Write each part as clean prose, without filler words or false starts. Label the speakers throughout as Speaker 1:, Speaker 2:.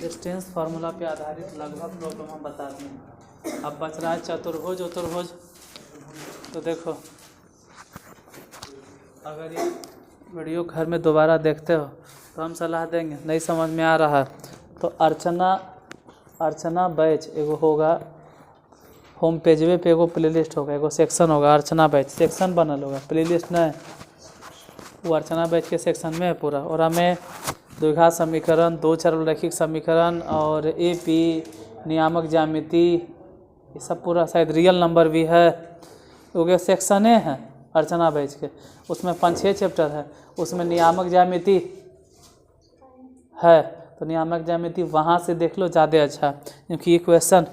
Speaker 1: Distance formula पे आधारित लगभग प्रॉब्लम हम बताते हैं। अब बच रहा है चतुर्भुज चतुर्भुज। तो देखो, अगर ये वीडियो घर में दोबारा देखते हो तो हम सलाह देंगे, नहीं समझ में आ रहा है तो अर्चना बैच एगो होगा, होम पेजवे पे एगो प्लेलिस्ट होगा, एगो सेक्शन होगा अर्चना बैच, सेक्शन बनल होगा, प्लेलिस्ट नहीं, वो अर्चना बैच के सेक्शन में है पूरा। और हमें द्विघात समीकरण, दो चर रैखिक समीकरण और एपी, नियामक ज्यामिति, ये सब पूरा शायद रियल नंबर भी है, वो सेक्शने हैं अर्चना बैच के। उसमें 5-6 चैप्टर है, उसमें नियामक ज्यामिति है, तो नियामक ज्यामिति वहाँ से देख लो, ज़्यादा अच्छा, क्योंकि ये क्वेश्चन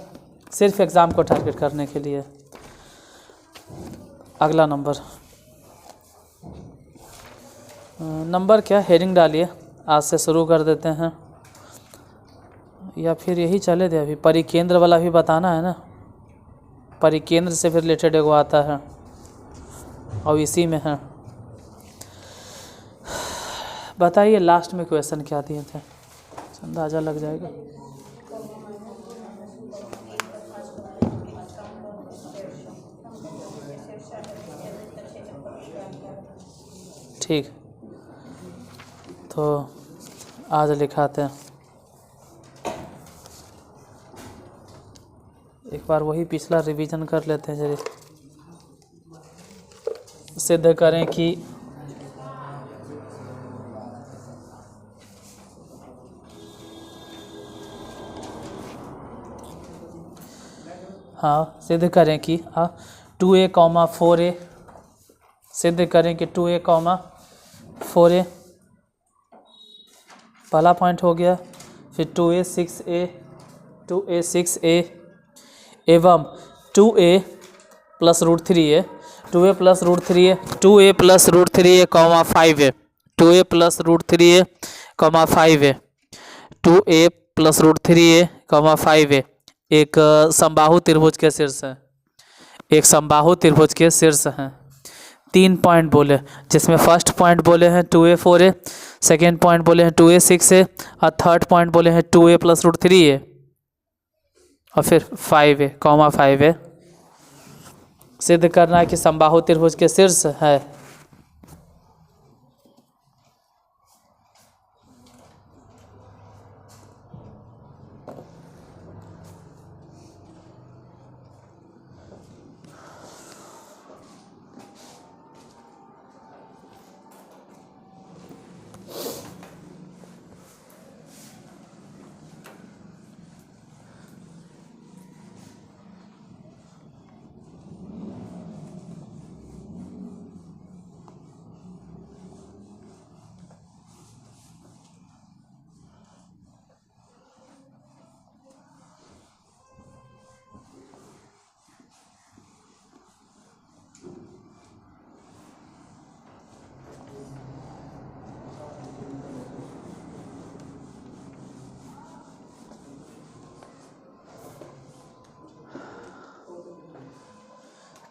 Speaker 1: सिर्फ एग्ज़ाम को टारगेट करने के लिए। अगला नंबर क्या, हेडिंग डालिए, आज से शुरू कर देते हैं, या फिर यही चले थे अभी। परिकेंद्र वाला भी बताना है ना, परिकेंद्र से फिर रिलेटेड एगो आता है और इसी में है। बताइए लास्ट में क्वेश्चन क्या दिए थे, अंदाज़ा लग जाएगा। ठीक, तो आज लिखाते हैं एक बार, वही पिछला रिवीजन कर लेते हैं जरा। सिद्ध करें कि सिद्ध करें कि 2a, 4a, सिद्ध करें कि 2a, 4a पहला पॉइंट हो गया। फिर 2a, 6a एवं 2a plus root 3a, 2a plus root 3a, 2a plus root 3a, 5a, 2a plus root 3a, 5a, 2a plus root 3a, 5a एक समबाहु त्रिभुज के शीर्ष है, एक समबाहु त्रिभुज के शीर्ष हैं। 3 पॉइंट बोले, जिसमें फर्स्ट पॉइंट बोले हैं 2a, 4a, सेकेंड पॉइंट बोले हैं 2a, 6a और थर्ड पॉइंट बोले हैं 2a प्लस रूट 3a और फिर 5a, 5a। सिद्ध करना है कि समबाहु त्रिभुज के शीर्ष है।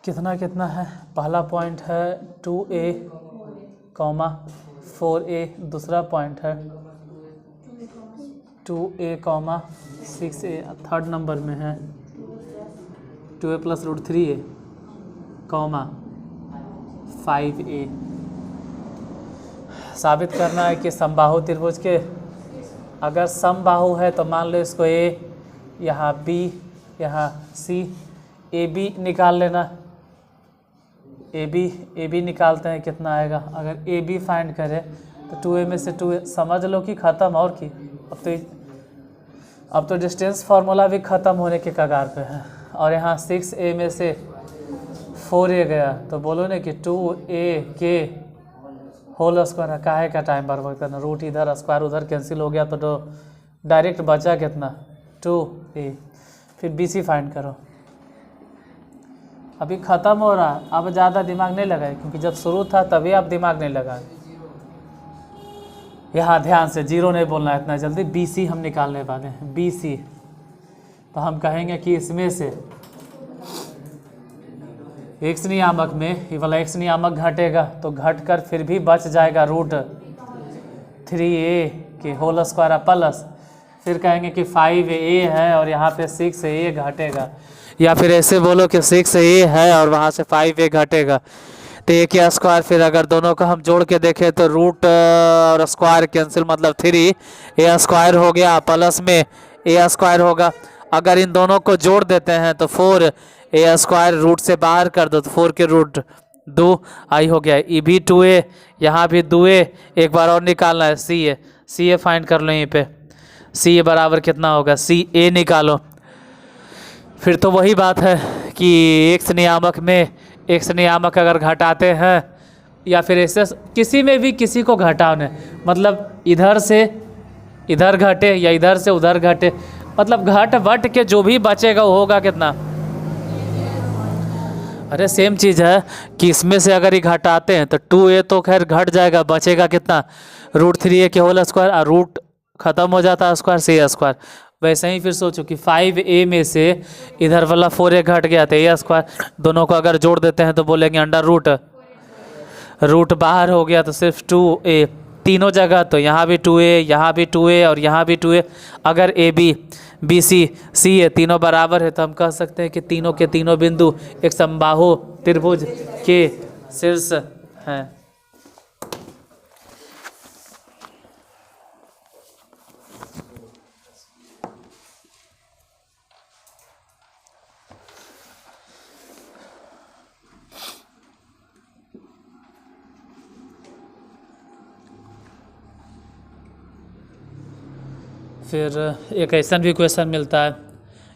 Speaker 1: कितना है, पहला पॉइंट है 2a, 4a, दूसरा पॉइंट है 2a, 6a, थर्ड नंबर में है 2a plus root 3a, 5a। साबित करना है कि समबाहु त्रिभुज के, अगर समबाहु है तो मान लो इसको a, यहाँ b, यहाँ c, ab निकाल लेना, ए बी निकालते हैं, कितना आएगा। अगर ए बी फाइंड करें तो 2a में से 2a, समझ लो कि ख़त्म, और की अब तो डिस्टेंस फार्मूला भी ख़त्म होने के कगार पे है। और यहाँ 6a में से 4a गया, तो बोलो ना कि 2a के होल स्क्वायर, काहे का टाइम बर्बाद करना, रूट इधर स्क्वायर उधर कैंसिल हो गया, तो डायरेक्ट बचा कितना 2a। फिर बी सी फाइंड करो, अभी ख़त्म हो रहा, अब ज़्यादा दिमाग नहीं लगाए, क्योंकि जब शुरू था तभी आप दिमाग नहीं लगाए। यहाँ ध्यान से, जीरो नहीं बोलना है इतना जल्दी। बी सी हम निकालने वाले हैं, बी सी। तो हम कहेंगे कि इसमें से एक्स नियामक में ये वाला एक्स नियामक घटेगा, तो घटकर फिर भी बच जाएगा रूट 3a के होल स्क्वायर प्लस फिर कहेंगे कि 5a है और यहाँ पे 6a घटेगा, या फिर ऐसे बोलो कि 6a है और वहाँ से 5a घटेगा। तो a के स्क्वायर, फिर अगर दोनों को हम जोड़ के देखें तो रूट और स्क्वायर कैंसिल, मतलब 3a स्क्वायर हो गया प्लस में a स्क्वायर होगा। अगर इन दोनों को जोड़ देते हैं तो 4a स्क्वायर, रूट से बाहर कर दो तो 4 के रूट 2 आई हो गया। ये भी 2a, यहाँ भी 2a, एक बार और निकालना है ca फाइंड कर लो यहीं पे। ca बराबर कितना होगा, ca निकालो। फिर तो वही बात है कि x नियामक में x नियामक अगर घटाते हैं या फिर ऐसे किसी में भी किसी को घटाने, मतलब इधर से इधर घटे या इधर से उधर घटे, मतलब घट वट के जो भी बचेगा वो होगा कितना। अरे सेम चीज़ है कि इसमें से अगर ये घटाते हैं तो 2a तो खैर घट जाएगा, बचेगा कितना, √3a के होल स्क्वायर, और रूट खत्म हो जाता है स्क्वायर से a स्क्वायर। वैसे ही फिर सोचो कि 5a में से इधर वाला 4a घट गया तो a स्क्वायर, दोनों को अगर जोड़ देते हैं तो बोलेंगे अंडर रूट बाहर हो गया तो सिर्फ 2a, तीनों जगह तो यहाँ भी 2a, यहाँ भी 2a और यहाँ भी 2a। अगर AB BC CA तीनों बराबर है तो हम कह सकते हैं कि तीनों के तीनों बिंदु एक समबाहु त्रिभुज के शीर्ष हैं। फिर एक ऐसा भी क्वेश्चन मिलता है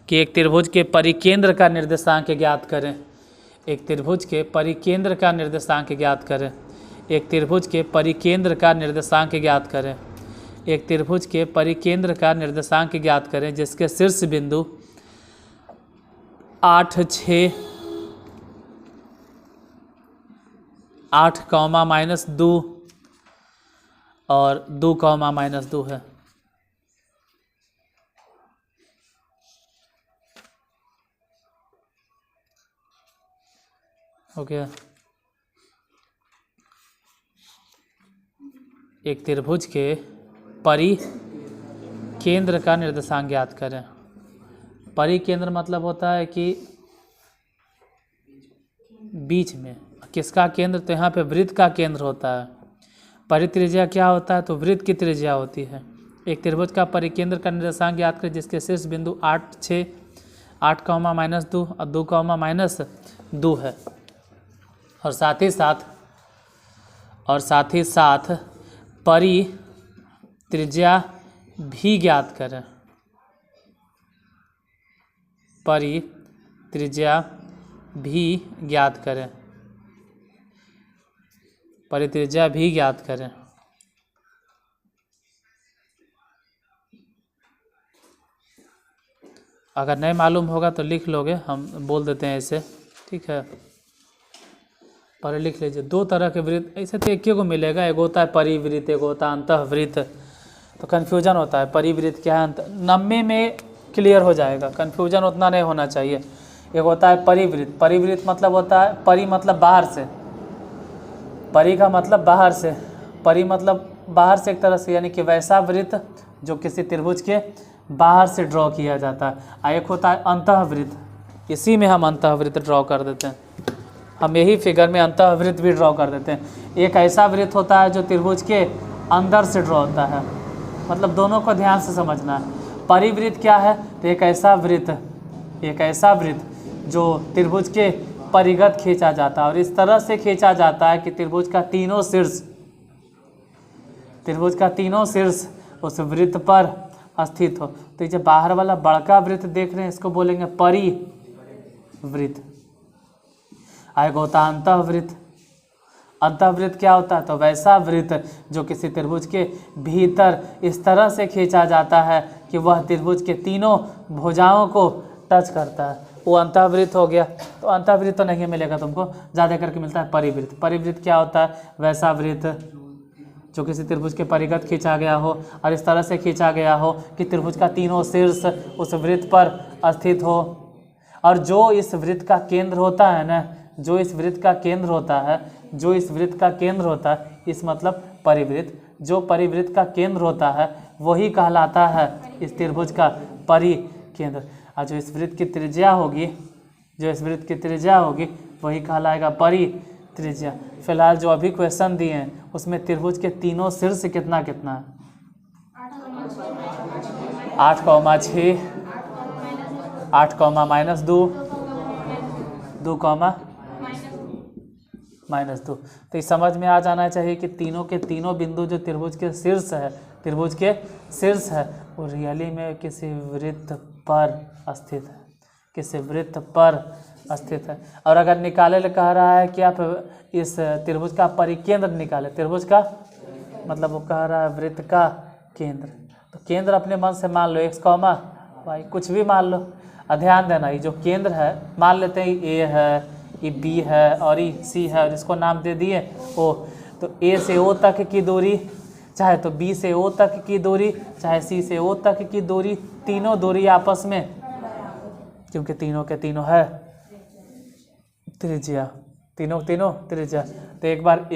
Speaker 1: कि एक त्रिभुज के परिकेंद्र का निर्देशांक ज्ञात करें। एक त्रिभुज के परिकेंद्र का निर्देशांक ज्ञात करें। एक त्रिभुज के परिकेंद्र का निर्देशांक ज्ञात करें। एक त्रिभुज के परिकेंद्र का निर्देशांक ज्ञात करें जिसके शीर्ष बिंदु 8, 6, 8, -2 और 2, -2 है। ओके, एक त्रिभुज के परिकेंद्र का निर्देशांक ज्ञात करें। परिकेंद्र मतलब होता है कि बीच में, किसका केंद्र, तो यहाँ पे वृत्त का केंद्र होता है। परित्रिज्या क्या होता है, तो वृत्त की त्रिज्या होती है। एक त्रिभुज का परिकेंद्र का निर्देशांक ज्ञात करें जिसके शीर्ष बिंदु 8, 6, 8, -2 और 2, -2 है। और साथ ही साथ परित्रिज्या भी ज्ञात करें। परित्रिज्या भी ज्ञात करें। परित्रिज्या भी ज्ञात करें। अगर नहीं मालूम होगा तो लिख लोगे, हम बोल देते हैं ऐसे, ठीक है। पर लिख लीजिए, दो तरह के वृत्त ऐसे तो एक ही को मिलेगा, एक होता है परिवृत्त, एक होता है अंतःवृत्त। तो कन्फ्यूजन होता है परिवृत्त क्या है, 90 में क्लियर हो जाएगा, कन्फ्यूजन उतना नहीं होना चाहिए। एक होता है परिवृत्त। परिवृत्त मतलब होता है, परि मतलब बाहर से, परि का मतलब बाहर से, परि मतलब बाहर से एक तरह से, यानी कि वैसा वृत्त जो किसी त्रिभुज के बाहर से ड्रॉ किया जाता है। और एक होता है अंतःवृत्त, इसी में हम अंतःवृत्त ड्रॉ कर देते हैं। हम यही फिगर में अंतःवृत्त भी ड्रॉ कर देते हैं। एक ऐसा वृत्त होता है जो त्रिभुज के अंदर से ड्रॉ होता है, मतलब दोनों को ध्यान से समझना है। परिवृत्त क्या है, तो एक ऐसा वृत्त जो त्रिभुज के परिगत खींचा जाता है और इस तरह से खींचा जाता है कि त्रिभुज का तीनों शीर्ष उस वृत्त पर स्थित हो। तो ये बाहर वाला बड़का वृत्त देख रहे हैं, इसको बोलेंगे परिवृत्त। एक होता है अंतःवृत्त। अंतःवृत्त क्या होता है, तो वैसा वृत्त जो किसी त्रिभुज के भीतर इस तरह से खींचा जाता है कि वह त्रिभुज के तीनों भुजाओं को टच करता है, वो अंतःवृत्त हो गया। तो अंतःवृत्त तो नहीं मिलेगा तुमको, ज़्यादा करके मिलता है परिवृत्त। परिवृत्त क्या होता है, वैसा वृत्त जो किसी त्रिभुज के परिगत खींचा गया हो और इस तरह से खींचा गया हो कि त्रिभुज का तीनों शीर्ष उस वृत्त पर स्थित हो। और जो इस वृत्त का केंद्र होता है ना, जो इस वृत्त का केंद्र होता है, इस मतलब परिवृत्त, जो परिवृत्त का केंद्र होता है वही कहलाता है इस त्रिभुज का परिकेंद्र। और जो इस वृत्त की त्रिज्या होगी, वही कहलाएगा परित्रिज्या। फिलहाल जो अभी क्वेश्चन दिए हैं उसमें त्रिभुज के तीनों शीर्ष कितना कितना है? 8, 6, 8, -2, 2, -2। तो इस समझ में आ जाना चाहिए कि तीनों के तीनों बिंदु जो त्रिभुज के शीर्ष है वो रियली में किसी वृत्त पर स्थित है। और अगर निकाले कह रहा है कि आप इस त्रिभुज का परिकेंद्र निकाले, त्रिभुज का मतलब वो कह रहा है वृत्त का केंद्र, तो केंद्र अपने मन से मान लो x, y, कुछ भी मान लो। ध्यान देना, ये जो केंद्र है मान लेते हैं ये A है, ये B है और ये C है, और इसको नाम दे दिए O। तो A से O तक की दूरी, चाहे तो B से O तक की दूरी, चाहे C से O तक की दूरी, तीनों दूरी आपस में, क्योंकि तीनों के तीनों है त्रिज्या, तीनों त्रिज्या। तो एक बार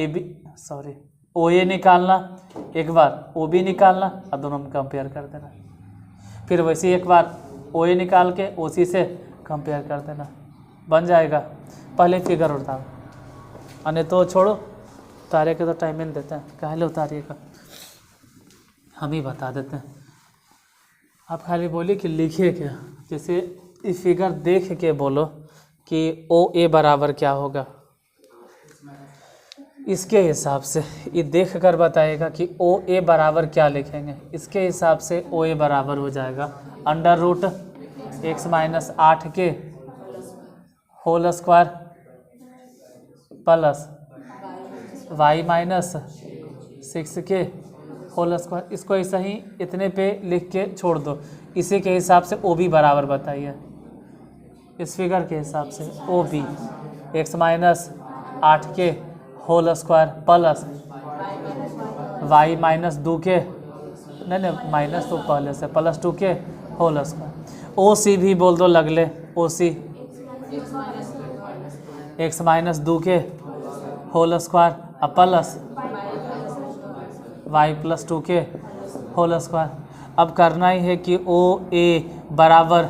Speaker 1: OA निकालना, एक बार OB निकालना और दोनों में कंपेयर कर देना। फिर वैसे ही एक बार OA निकाल के OC से कंपेयर कर देना, बन जाएगा। पहले फिगर उतारो, अन्य तो छोड़ो, उतारे के तो टाइम नहीं देते हैं, काहे उतारिएगा, हम ही बता देते हैं। आप खाली बोलिए कि लिखिए क्या, जैसे इस फिगर देख के बोलो कि OA बराबर क्या होगा, इसके हिसाब से ये देख कर बताएगा कि OA बराबर क्या लिखेंगे। इसके हिसाब से OA बराबर हो जाएगा √(x-8) के होल स्क्वायर प्लस y-6 के होल स्क्वायर। इसको ऐसा ही इतने पे लिख के छोड़ दो। इसी के हिसाब से OB बराबर बताइए, इस फिगर के हिसाब से OB x-8 के होल स्क्वायर प्लस y-2 के, नहीं माइनस तो पहले से, +2 के होल स्क्वायर। OC भी बोल दो लगले, OC x-2 के होल स्क्वायर प्लस y+2 के होल स्क्वायर। अब करना ही है कि OA बराबर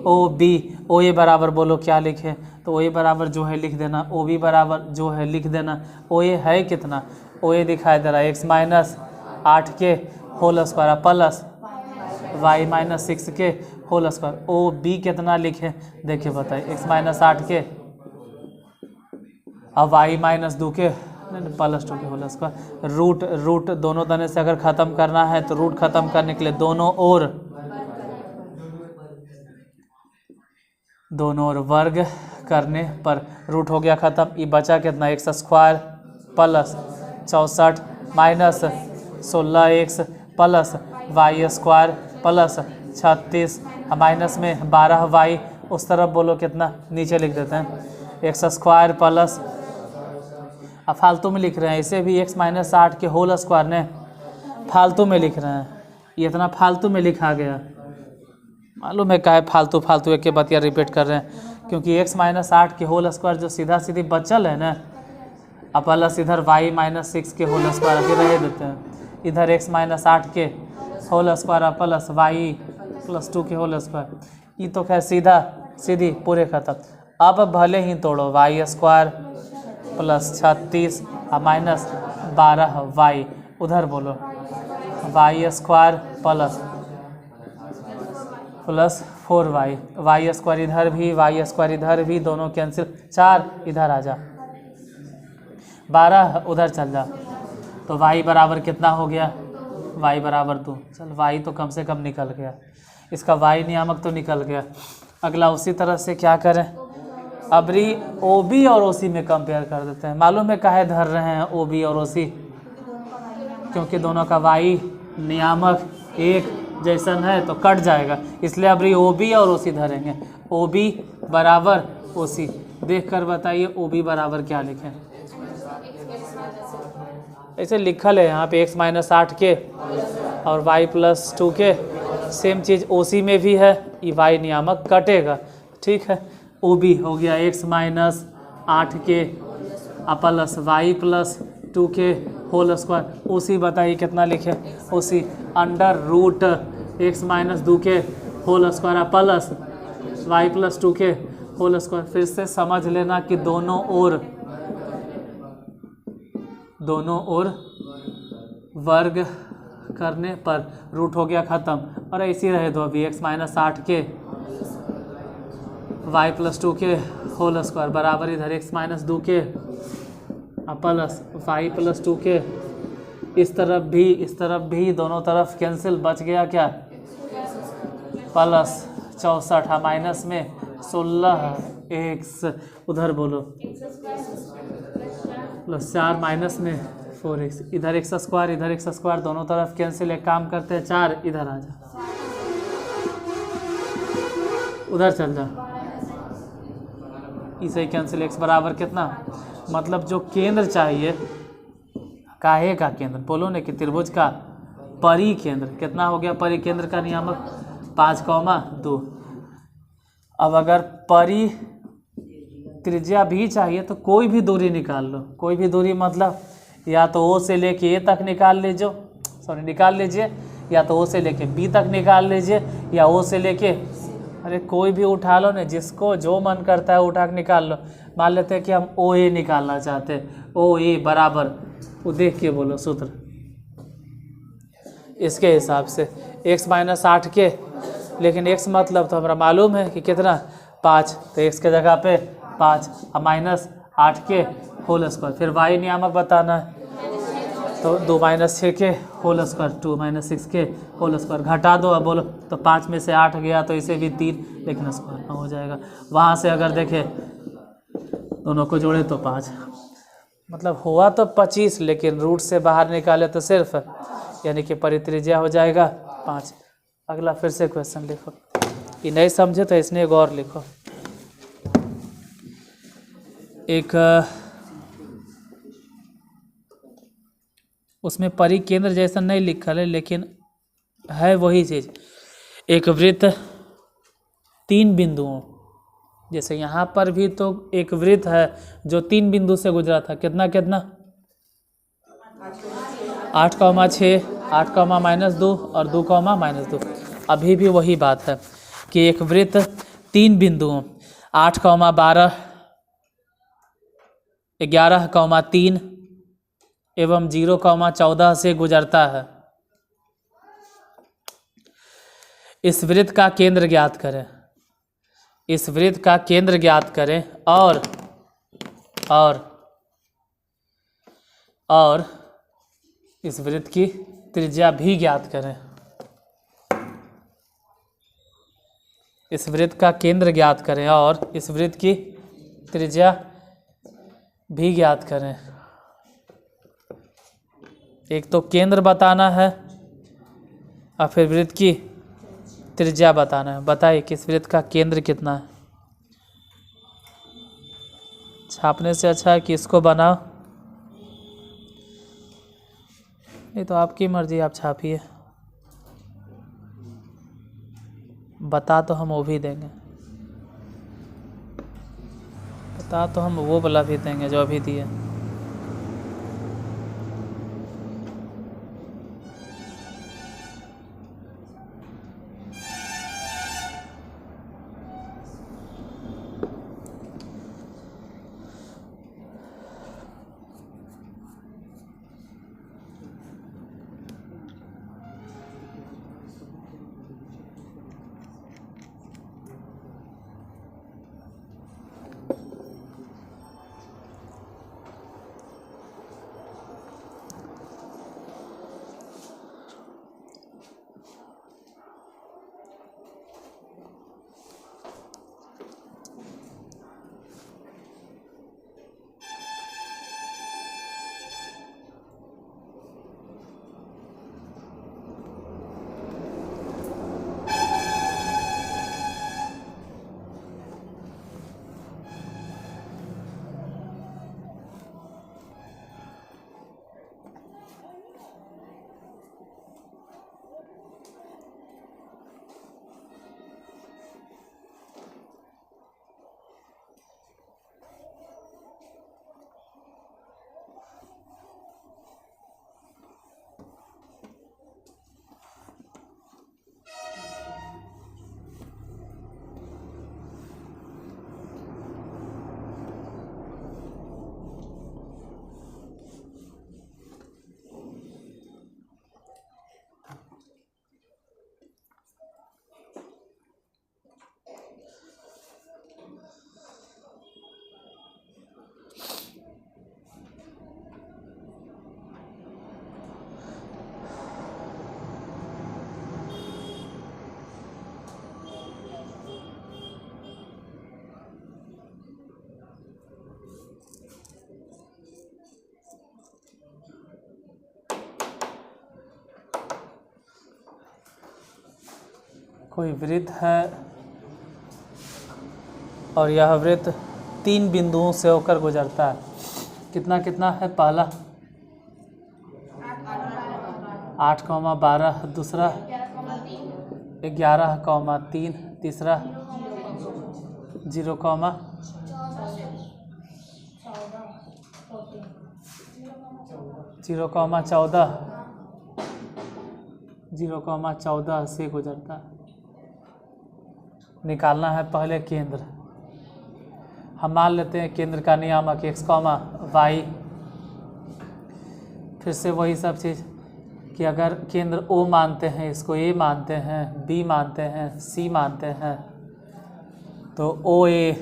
Speaker 1: OB, OA बराबर बोलो क्या लिखे, तो OA बराबर जो है लिख देना, OB बराबर जो है लिख देना। OA है कितना, OA दिखाई दे रहा है x-8 के होल स्क्वायर प्लस y-6 के होल स्क्वायर। OB कितना लिखे देखिए बताइए, x-8 के और y-2 के +2 के होल स्क्वायर। रूट दोनों तरह से अगर ख़त्म करना है तो रूट ख़त्म करने के लिए दोनों ओर वर्ग करने पर रूट हो गया ख़त्म। ये बचा कितना, x² plus 64 minus 16x plus y² plus 36 minus में 12y। उस तरफ बोलो कितना, नीचे लिख देते हैं x² प्लस, अब फालतू में लिख रहे हैं, इसे भी x-8 के होल स्क्वायर ने फालतू में लिख रहे हैं, ये इतना फालतू में लिखा गया, मालूम है काहे फालतू एक के बतिया रिपीट कर रहे हैं, क्योंकि x-8 के होल स्क्वायर जो सीधा सीधी बचल है ना, अब प्लस इधर y-6 के होल स्क्वायर अभी रह देते हैं, इधर x-8 के होल स्क्वायर प्लस y+2 के होल स्क्वायर। ये तो खैर सीधी पूरे खत्म। अब भले ही तोड़ो, y² प्लस 36 और माइनस 12y, उधर बोलो y² प्लस 4y, y² इधर भी y² इधर भी, दोनों कैंसिल, 4 इधर आ जा, 12 उधर चल जा, तो y बराबर कितना हो गया, y बराबर 2। चल y तो कम से कम निकल गया, इसका y नियामक तो निकल गया। अगला उसी तरह से क्या करें, अबरी OB और OC में कंपेयर कर देते हैं। मालूम है काहे धर रहे हैं OB और OC, क्योंकि दोनों का y नियामक एक जैसन है तो कट जाएगा, इसलिए अबरी OB और OC धरेंगे। OB बराबर OC, देख कर बताइए OB बराबर क्या लिखें। ऐसे लिखल है यहाँ पे x-8 के और y+2 के, सेम चीज़ OC में भी है, ये y नियामक कटेगा, ठीक है। OB हो गया x-8 के प्लस y+2 के होल स्क्वायर, उसी बताइए कितना लिखे, उसी अंडर रूट x माइनस 2 के whole square plus y plus 2 के होल स्क्वायर। फिर से समझ लेना कि दोनों ओर वर्ग करने पर रूट हो गया ख़त्म, और ऐसे ही रहे दो अभी x माइनस 8 के y प्लस 2 के होल स्क्वायर बराबर इधर x माइनस 2 के प्लस y प्लस 2 के, इस तरफ भी दोनों तरफ कैंसिल, बच गया क्या, प्लस 64 माइनस में 16x, उधर बोलो प्लस 4 माइनस में 4x, इधर एक्स स्क्वायर दोनों तरफ कैंसिल। एक काम करते हैं 4 इधर आ जा, उधर चल जा, इसे कैंसिल, x बराबर कितना, मतलब जो केंद्र चाहिए, काहे का केंद्र बोलो ने कि त्रिभुज का परिकेंद्र, कितना हो गया परिकेंद्र का नियामक 5,2। अब अगर परि त्रिज्या भी चाहिए तो कोई भी दूरी निकाल लो, कोई भी दूरी मतलब या तो ओ से लेके ए तक निकाल लीजिए, या तो ओ से लेके बी तक निकाल लीजिए, या ओ से लेके, अरे कोई भी उठा लो ना, जिसको जो मन करता है उठा के निकाल लो। मान लेते हैं कि हम ओ ए निकालना चाहते हैं, ओ ए बराबर, वो देख के बोलो सूत्र, इसके हिसाब से x माइनस 8 के, लेकिन x मतलब तो हमारा मालूम है कि कितना 5, तो x के जगह पे 5 और माइनस 8 के होल स्क्वायर, फिर y नियामक बताना है, तो 2 माइनस 6 के होल स्क्वायर, 2 माइनस 6 के होल स्क्वायर, घटा दो अब बोलो, तो 5 में से 8 गया तो इसे भी 3, लेकिन स्क्वायर हो जाएगा। वहाँ से अगर देखें दोनों को जोड़े तो 5, मतलब हुआ तो 25, लेकिन रूट से बाहर निकाले तो सिर्फ, यानी कि परित्रिज्या हो जाएगा 5। अगला फिर से क्वेश्चन लिखो, ये नहीं समझे तो इसने एक और लिखो, एक उसमें परिकेंद्र जैसा नहीं लिखा है, लेकिन है वही चीज़, एक वृत्त 3 बिंदुओं, जैसे यहाँ पर भी तो एक वृत्त है जो 3 बिंदु से गुजरा था, कितना 8,6, 8,-2 और 2,-2। अभी भी वही बात है कि एक वृत्त 3 बिंदुओं 8,12, 11,3 एवं 0,14 से गुजरता है। इस वृत्त का केंद्र ज्ञात करें, इस वृत्त का केंद्र ज्ञात करें और इस वृत्त की त्रिज्या भी ज्ञात करें। इस वृत्त का केंद्र ज्ञात करें और इस वृत्त की त्रिज्या भी ज्ञात करें। एक तो केंद्र बताना है और फिर वृत्त की त्रिज्या बताना है। बताइए किस वृत्त का केंद्र कितना है। छापने से अच्छा है कि इसको बनाओ, नहीं तो आपकी मर्जी, आप छापिए। बता तो हम वो भी देंगे, बता तो हम वो वाला भी देंगे जो अभी दिए। कोई वृत्त है और यह वृत्त 3 बिंदुओं से होकर गुजरता है। कितना कितना है? पहला 8,12, दूसरा 11,3, तीसरा 0,14, से गुजरता है। निकालना है पहले केंद्र। हम मान लेते हैं केंद्र का नियामक x, y। फिर से वही सब चीज़ कि अगर केंद्र O मानते हैं, इसको A मानते हैं, B मानते हैं, C मानते हैं, तो OA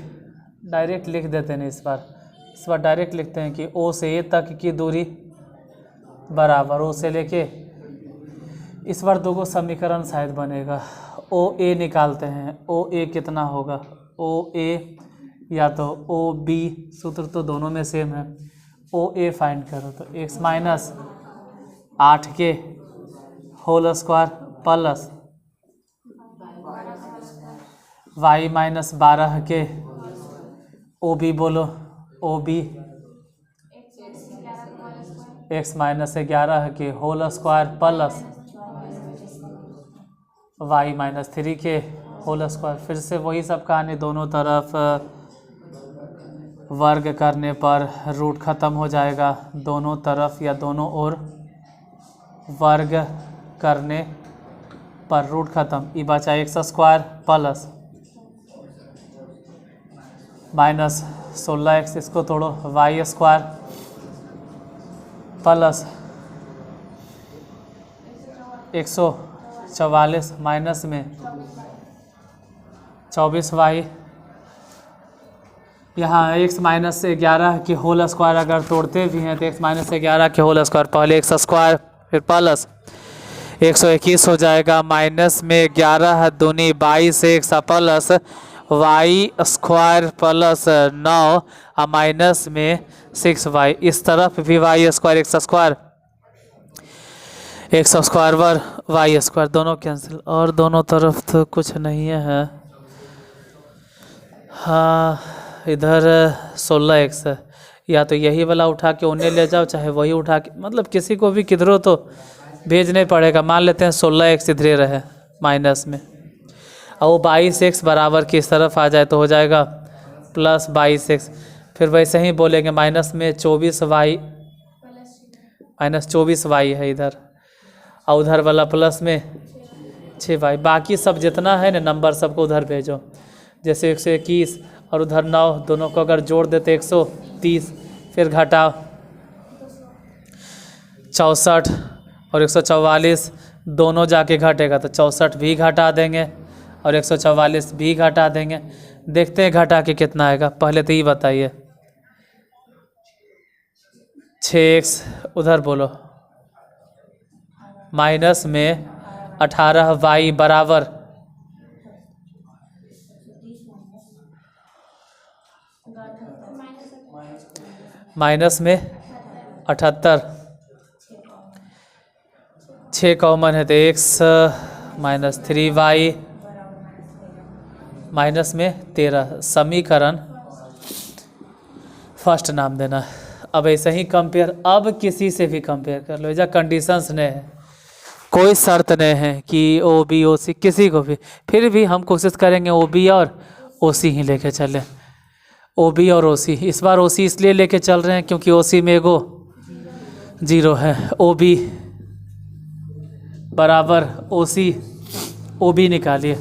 Speaker 1: डायरेक्ट लिख देते हैं। इस बार डायरेक्ट लिखते हैं कि O से A तक की दूरी बराबर O से लेके, इस बार दो को समीकरण शायद बनेगा। OA निकालते हैं। OA कितना होगा? OA या तो OB, सूत्र तो दोनों में सेम है। OA फाइंड करो तो x माइनस 8 के whole square plus y minus 12 के OB बोलो, OB x माइनस 11 के whole square plus y minus 3 के होल स्क्वायर। फिर से वही सब कहानी, दोनों तरफ वर्ग करने पर रूट ख़त्म हो जाएगा। दोनों तरफ या दोनों ओर वर्ग करने पर रूट ख़त्म। ये बचा x square plus minus 16x, इसको तोड़ो, y स्क्वायर प्लस 144 माइनस में 24y। यहाँ x माइनस 11 के होल स्क्वायर अगर तोड़ते भी हैं तो x माइनस 11 के होल स्क्वायर, पहले x स्क्वायर फिर प्लस 121 हो जाएगा, माइनस में 11 दूनी 22 x plus y square plus 9 minus में 6y। इस तरफ भी y square x square, x square वर y स्क्वायर, दोनों कैंसिल। और दोनों तरफ तो कुछ नहीं है। हाँ, इधर 16x है, या तो यही वाला उठा के उन्हें ले जाओ, चाहे वही उठा के, मतलब किसी को भी किधरों तो भेजने पड़ेगा। मान लेते हैं 16x इधरे रहे माइनस में, और वो 22x बराबर की इस तरफ आ जाए तो हो जाएगा प्लस 22x। फिर वैसे ही बोलेंगे माइनस में 24y, माइनस 24y है इधर, और उधर वाला प्लस में 6y। बाकी सब जितना है ना नंबर सबको उधर भेजो। जैसे 121 और उधर 9, दोनों को अगर जोड़ देते 130, फिर घटाओ 64 और 144, दोनों जाके घटेगा तो 64 भी घटा देंगे और 144 भी घटा देंगे। देखते हैं घटा के कितना आएगा। पहले तो ये बताइए, 6x उधर बोलो, माइनस में 18y बराबर माइनस में 78, 6 कॉमन है तो x माइनस 3y माइनस में 13। समीकरण फर्स्ट नाम देना। अब ऐसे ही कंपेयर, अब किसी से भी कंपेयर कर लो, या कंडीशंस नहीं है, कोई शर्त नहीं है कि OB OC किसी को भी। फिर भी हम कोशिश करेंगे OB और OC ही लेके चलें। OB और OC, इस बार OC इसलिए लेके चल रहे हैं क्योंकि OC में एगो 0 है। OB बराबर OB निकालिए,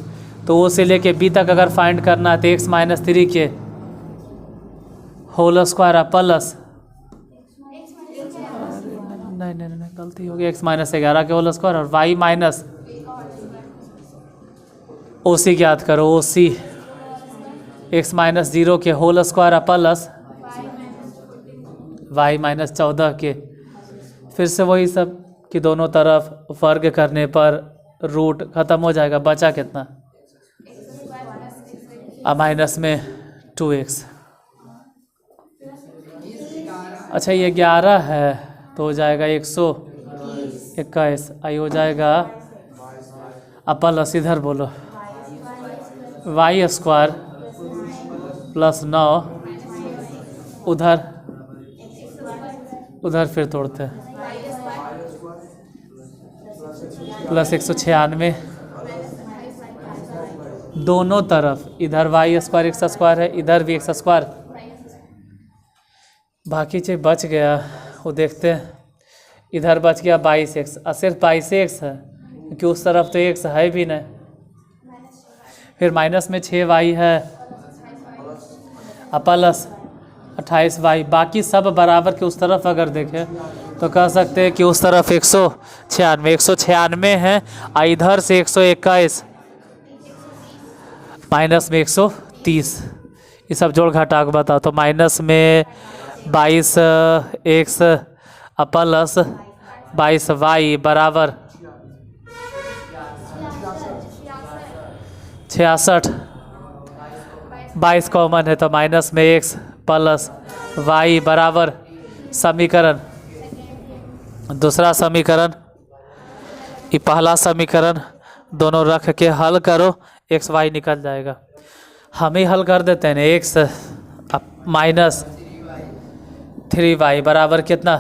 Speaker 1: तो O से लेके B तक अगर फाइंड करना है तो x माइनस 3 के होल स्क्वायर प्लस, नहीं गलती हो गई, x माइनस 11 के होल स्क्वायर और y माइनस OC याद करो, OC x माइनस 0 के whole square plus y minus 14 के। फिर से वही सब कि दोनों तरफ वर्ग करने पर रूट ख़त्म हो जाएगा। बचा कितना? माइनस में 2x। अच्छा, ये 11 है तो हो जाएगा 121, आई हो जाएगा प्लस, इधर बोलो वाई स्क्वायर प्लस 9 उधर फिर तोड़ते हैं प्लस 196 दोनों तरफ, इधर वाई स्क्वायर एक्स स्क्वायर है, इधर भी एक्स स्क्वायर। बाकी चीज बच गया वो देखते हैं। इधर बच गया 22x, सिर्फ 22x है क्योंकि उस तरफ तो x है भी नहीं। फिर माइनस में 6y है प्लस 28y, बाकी सब बराबर के उस तरफ अगर देखें तो कह सकते हैं कि उस तरफ 196 है और इधर से 121 माइनस में 130। ये सब जोड़ घटा के बताओ तो माइनस में 22x प्लस 22y बराबर 66। 22 कॉमन है तो माइनस में x प्लस y बराबर समीकरण, दूसरा समीकरण, ये पहला समीकरण, दोनों रख के हल करो एक्स वाई निकल जाएगा। हम ही हल कर देते हैं ना। एक्स माइनस 3y बराबर कितना,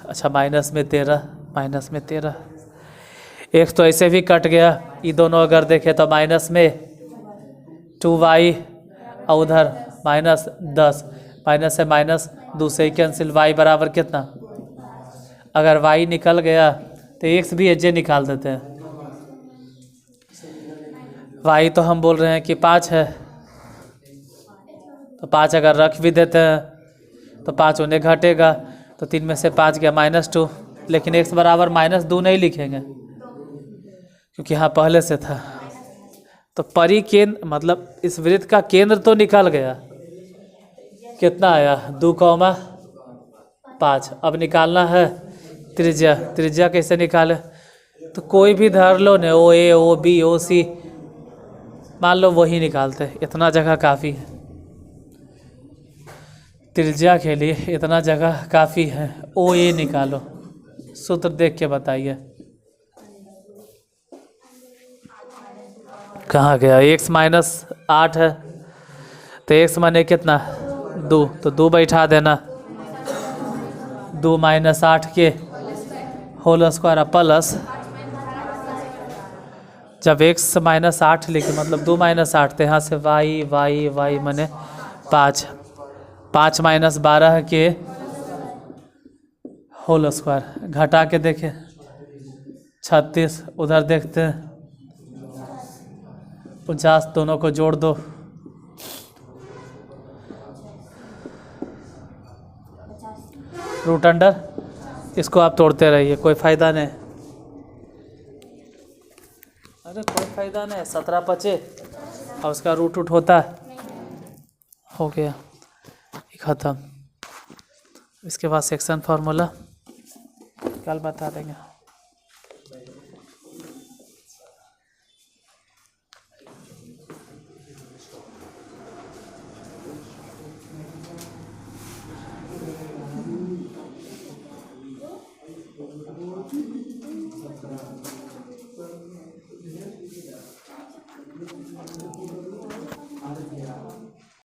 Speaker 1: अच्छा माइनस में 13, एक्स तो ऐसे भी कट गया। ये दोनों अगर देखें तो माइनस में 2y और उधर माइनस 10, माइनस से माइनस दूसरे कैंसिल, y बराबर कितना, अगर y निकल गया तो x भी एजे निकाल देते हैं। y तो हम बोल रहे हैं कि 5 है तो 5 अगर रख भी देते हैं तो 5 उन्हें घटेगा तो 3 में से 5 गया -2, लेकिन x बराबर -2 नहीं लिखेंगे क्योंकि यहाँ पहले से था। तो परिकेंद्र मतलब इस वृत्त का केंद्र तो निकल गया, कितना आया 2,5। अब निकालना है त्रिज्या। त्रिज्या कैसे निकाले, तो कोई भी धर लो न, ओ ए ओ बी ओ सी, मान लो वही निकालते, इतना जगह काफ़ी है त्रिज्या के लिए, इतना जगह काफ़ी है। ओ ए निकालो, सूत्र देख के बताइए कहाँ गया। x माइनस 8 है तो x माने कितना 2, तो 2 बैठा देना, 2 माइनस 8 के होल स्क्वायर प्लस, जब x माइनस 8 लिखे मतलब 2 माइनस 8 तो यहाँ से y माने 5, 5 माइनस 12 के होल स्क्वायर, घटा के देखें 36, उधर देखते हैं 50, दोनों को जोड़ दो, रूट अंडर, इसको आप तोड़ते रहिए, कोई फ़ायदा नहीं। अरे कोई फ़ायदा नहीं, 17 बचे और उसका रूट होता है, हो गया ख़त्म। इसके बाद सेक्शन फार्मूला कल बता देंगे।